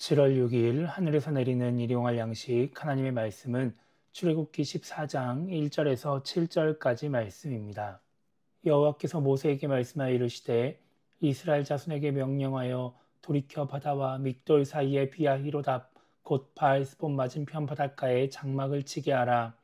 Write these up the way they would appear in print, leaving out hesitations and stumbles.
7월 6일 하늘에서 내리는 일용할 양식 하나님의 말씀은 출애굽기 14장 1절에서 7절까지 말씀입니다. 여호와께서 모세에게 말씀하여 이르시되 이스라엘 자손에게 명령하여 돌이켜 바다와 믹돌 사이의 비아히로답 곧 바알스본 맞은편 바닷가에 장막을 치게 하라.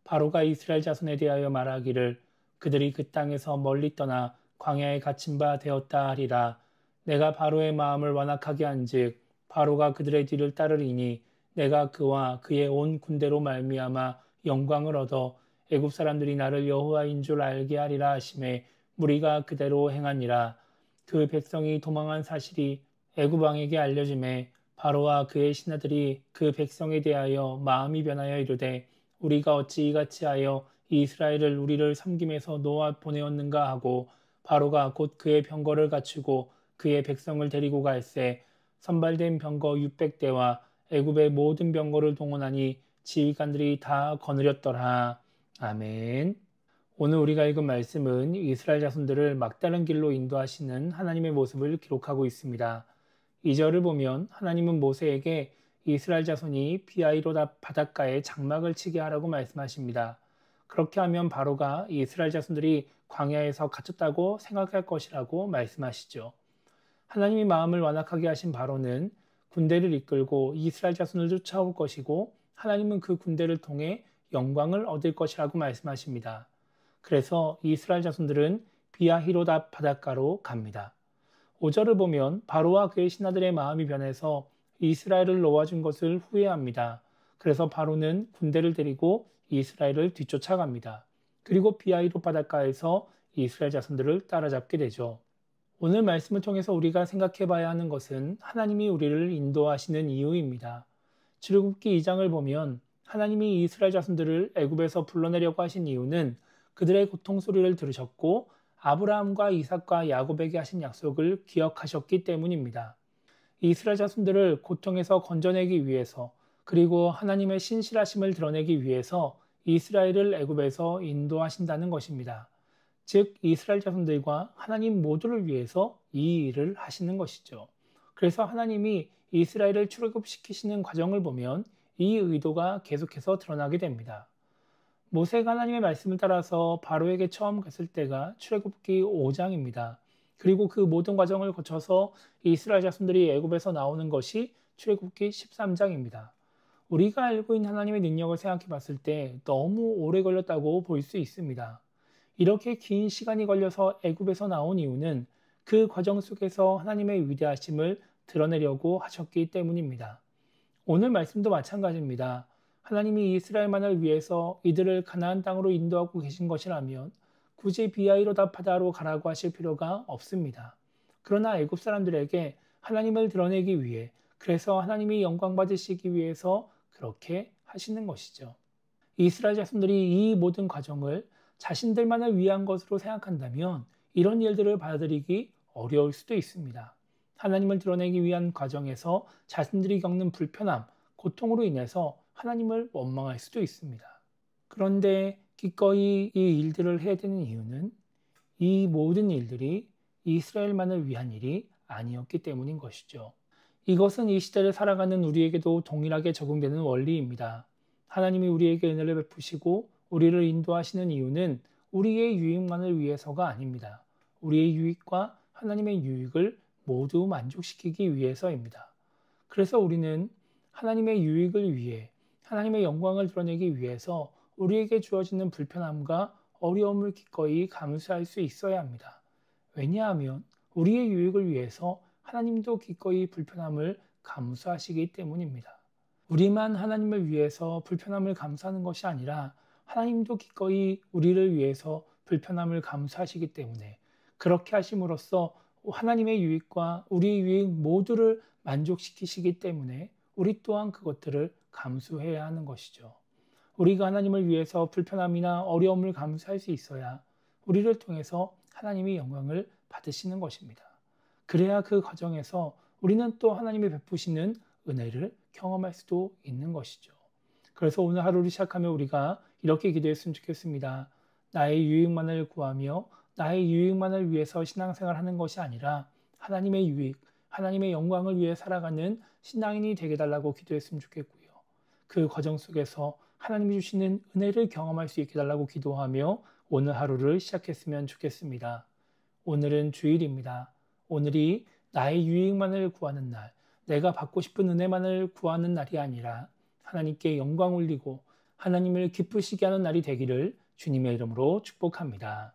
바로가 이스라엘 자손에 대하여 말하기를 그들이 그 땅에서 멀리 떠나 광야에 갇힌 바 되었다 하리라. 내가 바로의 마음을 완악하게 한즉 바로가 그들의 뒤를 따르리니 내가 그와 그의 온 군대로 말미암아 영광을 얻어 애굽 사람들이 나를 여호와인 줄 알게 하리라 하심에 무리가 그대로 행하니라. 그 백성이 도망한 사실이 애굽 왕에게 알려짐에 바로와 그의 신하들이 그 백성에 대하여 마음이 변하여 이르되 우리가 어찌 이같이 하여 이스라엘을 우리를 섬김에서 놓아 보내었는가 하고 바로가 곧 그의 병거를 갖추고 그의 백성을 데리고 갈새 선발된 병거 600대와 애굽의 모든 병거를 동원하니 지휘관들이 다 거느렸더라. 아멘. 오늘 우리가 읽은 말씀은 이스라엘 자손들을 막다른 길로 인도하시는 하나님의 모습을 기록하고 있습니다. 2절을 보면 하나님은 모세에게 이스라엘 자손이 비아이로다 바닷가에 장막을 치게 하라고 말씀하십니다. 그렇게 하면 바로가 이스라엘 자손들이 광야에서 갇혔다고 생각할 것이라고 말씀하시죠. 하나님이 마음을 완악하게 하신 바로는 군대를 이끌고 이스라엘 자손을 쫓아올 것이고 하나님은 그 군대를 통해 영광을 얻을 것이라고 말씀하십니다. 그래서 이스라엘 자손들은 비아히로다 바닷가로 갑니다. 5절을 보면 바로와 그의 신하들의 마음이 변해서 이스라엘을 놓아준 것을 후회합니다. 그래서 바로는 군대를 데리고 이스라엘을 뒤쫓아갑니다. 그리고 비아히로 바닷가에서 이스라엘 자손들을 따라잡게 되죠. 오늘 말씀을 통해서 우리가 생각해 봐야 하는 것은 하나님이 우리를 인도하시는 이유입니다. 출애굽기 2장을 보면 하나님이 이스라엘 자손들을 애굽에서 불러내려고 하신 이유는 그들의 고통 소리를 들으셨고 아브라함과 이삭과 야곱에게 하신 약속을 기억하셨기 때문입니다. 이스라엘 자손들을 고통에서 건져내기 위해서 그리고 하나님의 신실하심을 드러내기 위해서 이스라엘을 애굽에서 인도하신다는 것입니다. 즉 이스라엘 자손들과 하나님 모두를 위해서 이 일을 하시는 것이죠. 그래서 하나님이 이스라엘을 출애굽시키시는 과정을 보면 이 의도가 계속해서 드러나게 됩니다. 모세가 하나님의 말씀을 따라서 바로에게 처음 갔을 때가 출애굽기 5장입니다. 그리고 그 모든 과정을 거쳐서 이스라엘 자손들이 애굽에서 나오는 것이 출애굽기 13장입니다. 우리가 알고 있는 하나님의 능력을 생각해 봤을 때 너무 오래 걸렸다고 볼 수 있습니다. 이렇게 긴 시간이 걸려서 애굽에서 나온 이유는 그 과정 속에서 하나님의 위대하심을 드러내려고 하셨기 때문입니다. 오늘 말씀도 마찬가지입니다. 하나님이 이스라엘만을 위해서 이들을 가나안 땅으로 인도하고 계신 것이라면 굳이 비아이로다 바다로 가라고 하실 필요가 없습니다. 그러나 애굽 사람들에게 하나님을 드러내기 위해 그래서 하나님이 영광 받으시기 위해서 그렇게 하시는 것이죠. 이스라엘 자손들이 이 모든 과정을 자신들만을 위한 것으로 생각한다면 이런 일들을 받아들이기 어려울 수도 있습니다. 하나님을 드러내기 위한 과정에서 자신들이 겪는 불편함, 고통으로 인해서 하나님을 원망할 수도 있습니다. 그런데 기꺼이 이 일들을 해야 되는 이유는 이 모든 일들이 이스라엘만을 위한 일이 아니었기 때문인 것이죠. 이것은 이 시대를 살아가는 우리에게도 동일하게 적용되는 원리입니다. 하나님이 우리에게 은혜를 베푸시고 우리를 인도하시는 이유는 우리의 유익만을 위해서가 아닙니다. 우리의 유익과 하나님의 유익을 모두 만족시키기 위해서입니다. 그래서 우리는 하나님의 유익을 위해 하나님의 영광을 드러내기 위해서 우리에게 주어지는 불편함과 어려움을 기꺼이 감수할 수 있어야 합니다. 왜냐하면 우리의 유익을 위해서 하나님도 기꺼이 불편함을 감수하시기 때문입니다. 우리만 하나님을 위해서 불편함을 감수하는 것이 아니라 하나님도 기꺼이 우리를 위해서 불편함을 감수하시기 때문에 그렇게 하심으로써 하나님의 유익과 우리의 유익 모두를 만족시키시기 때문에 우리 또한 그것들을 감수해야 하는 것이죠. 우리가 하나님을 위해서 불편함이나 어려움을 감수할 수 있어야 우리를 통해서 하나님의 영광을 받으시는 것입니다. 그래야 그 과정에서 우리는 또 하나님이 베푸시는 은혜를 경험할 수도 있는 것이죠. 그래서 오늘 하루를 시작하며 우리가 이렇게 기도했으면 좋겠습니다. 나의 유익만을 구하며 나의 유익만을 위해서 신앙생활을 하는 것이 아니라 하나님의 유익, 하나님의 영광을 위해 살아가는 신앙인이 되게 달라고 기도했으면 좋겠고요. 그 과정 속에서 하나님이 주시는 은혜를 경험할 수 있게 달라고 기도하며 오늘 하루를 시작했으면 좋겠습니다. 오늘은 주일입니다. 오늘이 나의 유익만을 구하는 날, 내가 받고 싶은 은혜만을 구하는 날이 아니라 하나님께 영광 올리고 하나님을 기쁘시게 하는 날이 되기를 주님의 이름으로 축복합니다.